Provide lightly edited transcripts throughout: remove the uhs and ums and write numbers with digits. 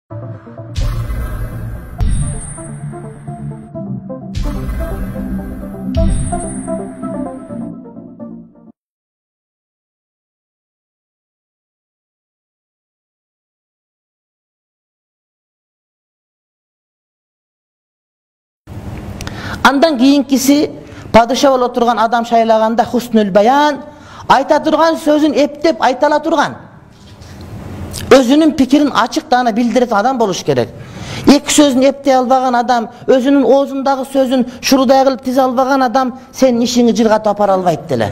Andan kийинкиси падыша боло турган адам шайлаганда хуснул баян, айта турган сөзүн эптеп айта ала турган, өзүнүн пикирин ачыктана билдирет адам болуш керек. Эки сөзүн эптей албаган адам, өзүнүн оозундагы сөзүн шурудай кылып тизе албаган адам сен ишиңи жыргатып апара албайт деле.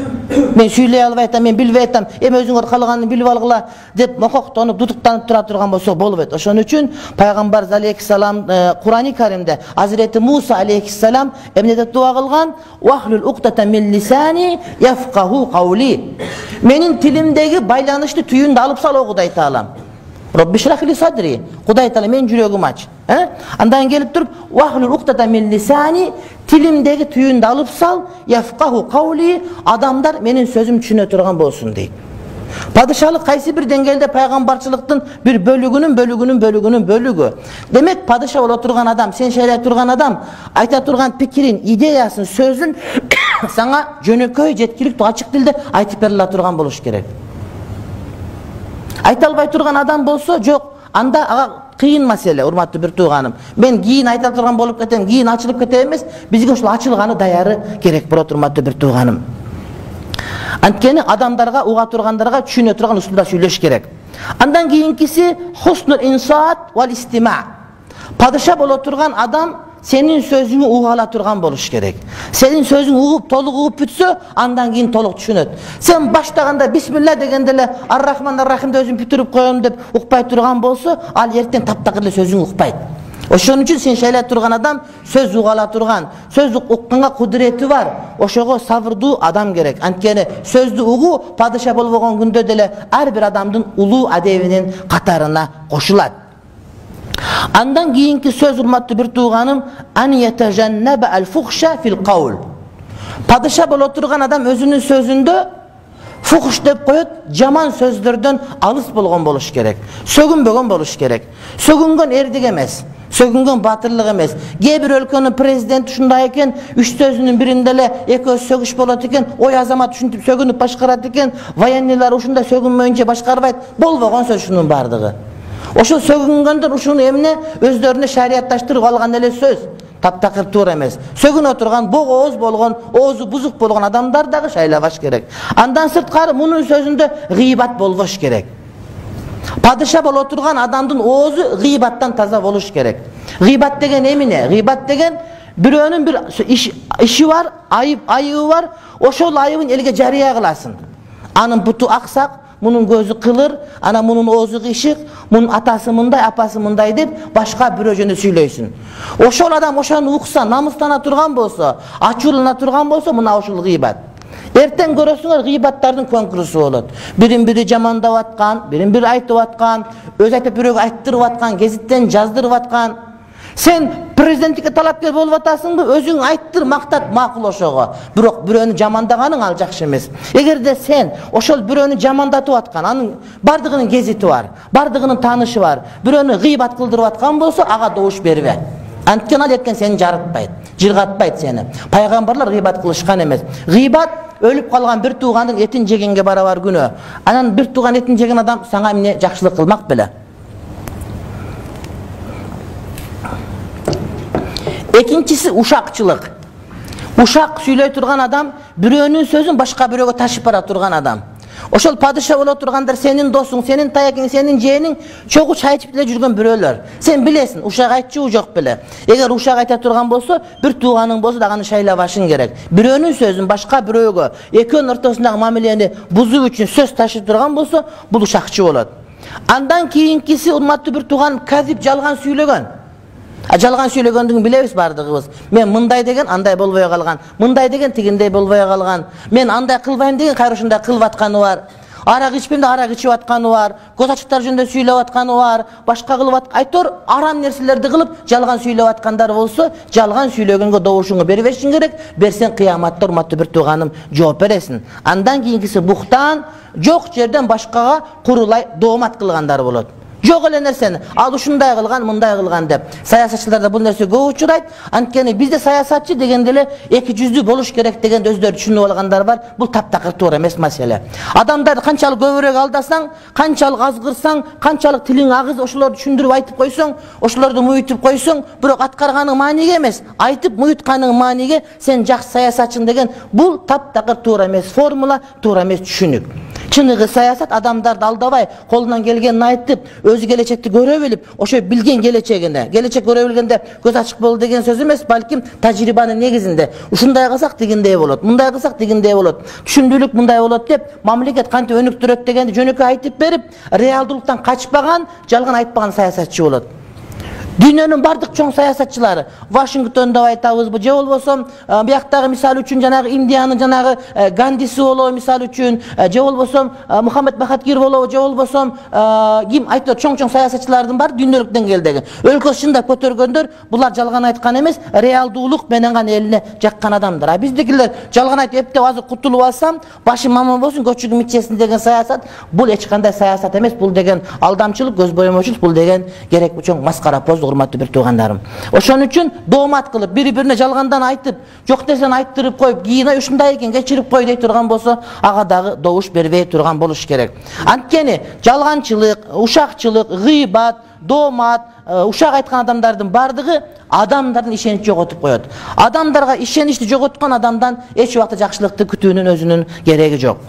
Мен сүйлөй албай атам, мен билбей атам, өзүңөр каалаганын билип алгыла деп мококтонуп, дутуктанып тура турган болсо болбойт. Ошон үчүн пайгамбар алейхиссалам Курани Каримде Hazreti Musa алейхиссалам эмнеде дуа кылган? Вахлул уктата мин лисани яфкаху каули. Менин тилимдеги байланышты түйүндү алып сал, о Кудай Таалам. Rabbi şrah li sadri. Kuday Taala men жүрөгүм aç. Andan gelip durup vahlul uqtata min lisani, tilimdegi tüyünü alıp sal, yafqahu qawli, adamlar menin sözüm düşüne turgan bolsun deyip. Padişahlık kaysi bir dengelde peygambarçılıktın bir bölügünün bölügü. Demek padişah ol oturgan adam, sen şeyler turgan adam, ayta turgan pikirin, ideyasın, sözün sana jönököy жеткиликтүү açık dilde aytıp berila turgan boluş gerek. Ayta alбай турган адам болсо жок, анда ага кыйын маселе, урматтуу бир тууганым. Мен кийин айта турган болуп кетем, кийин ачылып кетем эмес, бизге ушул ачылганы даяры керек болот, урматтуу бир тууганым. Анткени адамдарга, уга тургандарга түшүнө турган усулда сүйлөш керек. Андан кийинкиси хуснул инсаат вал истима. Падыша боло турган адам senin sözünü uğala turgan boluş gerek. Senin sözün uğup, toluk uğup bütse, andan keyin toluk düşünöt. Sen baştaganda Bismillah degende Ar-Rahman Ar-Rahim'de özün pütürüp koyalım dep ukpay turgan bolsa, al erten taptakırlı sözün ukpayt. Oşun üçün sen şeyler turgan adam söz uğala turgan, söz uqqanga kudreti var. Oşogo sabırdı adam gerek. Antkeni sözdü uğu padişah bolbogon gündö dele her bir adamdın ulu adevinin katarına koşulat. Andan keyinki söz urmatlı bir tuğanım an yetejennebe el fuhşa fil kavl. Padişah bol oturgan adam özünün sözünde fuhş dep koyut, jaman sözlerden alыс bolgon boluş gerek. Sögünbögen boluş gerek. Sögüngen erdik emez. Sögüngen batırlık emez. Gebir өлkөнүн prezidenti şunday eken, üç sözünün birindele ekö sögüş bolat eken, oy azamat düşünüp sögünüp başkarat eken, vayanniler uşunda sögünmöйүнчө başkarbayt. Bolbogon söz şunun bardığı. Oşo sögüngöndür uşunu emne özlerine şariattaştırıp algan ele söz. Taptakır tuur emez. Sögün oturgan, boğ oğuz bolgon, oğuzu buzuk bolgon adamlar dağı şaylabaş gerek. Andan sırtkarı bunun sözünde gıybat bolboş gerek. Padişah bol oturgan adamdın oğuzu gıybattan taza boluş gerek. Gıybat degen emine? Gıybat degen birönün bir işi var, ayığı var. Oşol ayıbın elge jariya kılasın. Anın butu aksak, bunun gözü kılır, ana bunun oğuzu ışık, bunun atası mınday, apası mınday deyip başka bir öjünü söyleysin. Oşol adam oşanı uqsa, namustana turgan bolsa, açuluna turgan bolsa, mına oşul gıybat. Erten görösüңөр gıybattardın konkursu bolot. Birin biri jamandap atkan, birin biri aytıp atkan, öz aytıp biröөгө ayttırıp atkan, gezitten jazdırıp atkan. Sen prezidentlikке talapkер болуп атасыңбы? Өзүң айттыр, мактат, макул ошого. Бирок бирөөнү жамандаганың ал жакшы эмес. Эгерде сен ошол бирөөнү жамандатып аткан, анын бардыгынын кезити бар, бардыгынын таанышы бар. Бирөөнү гыйбат кылдырып аткан болсо, ага добуш бербе. Анткени ал эртең сени жарытпайт, жыргатпайт сени. Пайгамбарлар гыйбат кылышкан эмес. Гыйбат өлүп калган бир туугандын этин жегенге барабар күнөө. Анан бир тууган этин жеген адам сага эмне жакшылык кылмак беле? Ekincisi uşakçılık. Uşak söyley turgan adam, biröөнүн sözün başka biröөгө taşıp bara turgan adam. Oşol padişah bolo turganдар senin dostuң, senin tayakiň, senin jeğeniň çoğu çay içip bile жүргөн biröөлөр. Sen bilesin, uşak aytçı jok bile. Eger uşak ayta turgan bolsa, bir tuğanyň bolsa dagany şaylabaşyň gerek. Biröөнүн sözün başka biröөгө, ekönүn ortasındaky mamileni buzup üçin söz taşıp turgan bolsa, bul uşakçı bolot. Andan keyinkisi urmatly bir tuğan kazip jalgan süylögön. Жалган сүйлөгөндүгүн билебиз бардыгыбыз. Мен мындай деген андай болбой калган, мындай деген тигиндей болбой калган. Мен андай кылбайм деген кайра ушундай кылып атканы бар. Арак ичпем да арак ичип атканы бар. Көз ачыктар жөнүндө сүйлөп атканы бар. Башка кылып айтор арам нерселерди кылып жалган сүйлөп аткандар болсо, жалган сүйлөгөнгө добушуңу бербешиң керек. Берсең кыяматта урматтуу бир тууганым жооп бересиң. Андан кийинкиси буктан, жок жерден башкага курулай доомат кылгандар болот. Жок эле нерсени. Ал ушундай кылган, мындай кылган деп. Саясатчыларда бул нерсе көп учурайт. Анткени бизде саясатчы дегенде эле эки жүздүү болуш керек деген өздөрү түшүнүп алгандар бар. Бул таптакыр туура эмес маселе. Адамдарды канчалык көбүрөөк алдасаң, канчалык азгырсаң, канчалык тилиң агыз, ошолорду түшүндүрүп айтып койсоң, ошолорду муйтуп койсоң, бирок аткарганың мааниге эмес, айтып муйтканың мааниге сен жакшы саясатчың деген бул таптакыр туура эмес формула, туура эмес түшүнүк. Чыныгы саясат адамдарды алдабай, колунан келгенин айтып, өзү келечекти көрө билип, ошо билген келечегине, келечек көрө билгенде көз ачык болду деген сөз эмес, балким тажрыйбанын негизинде. Ушундай кылсак дегендей болот, мындай кылсак дегендей болот, түшүндүүлүк мындай болот деп, мамлекет кантип өнүктүрөт дегенди жөнөкөй айтып берип, реалдуулуктан качпаган, жалган айтпаган саясатчы болот. Дүйнөнүн бардык чоң саясатчылары, Вашингтондо айтабызбы, же болбосо бияктагы мисалы үчүн жанагы Индиянын жанагы Гандиси болобу мисалы үчүн, же болбосо Мухаммед Бахадкир болобу, же болбосо ким айтты чоң-чоң саясатчылардын бар дүйнөлүк деңгээлдеги. Өлкөсү чындап көтөргөндөр, булар жалган айткан эмес, реалдуулук менен гана элине жаккан адамдар. А биздикилер жалган айтып эптеп азыр кутулуп алсам, башым аман болсун, көчүгүм ичесин деген саясат, бул эч кандай саясат эмес, бул деген алдамчылык, көз боемочулук, бул деген керек чоң маскара поз, урматтуу бир туугандарым. Ошон үчүн доомат кылып, бири-бирине жалгандан айтып, жок нерсени айттырып коюп, кийин ушундай экен, кечирип кой дей турган болсо, ага дагы добуш бербей турган болуш керек. Анткени жалганчылык, ушакчылык, гыйбат, доомат, ушак айткан адамдардын бардыгы адамдардын ишеничин жоготуп коет. Адамдарга ишеничти жоготкон адамдан эч убакта жакшылыкты күтүүнүн өзүнүн кереги жок.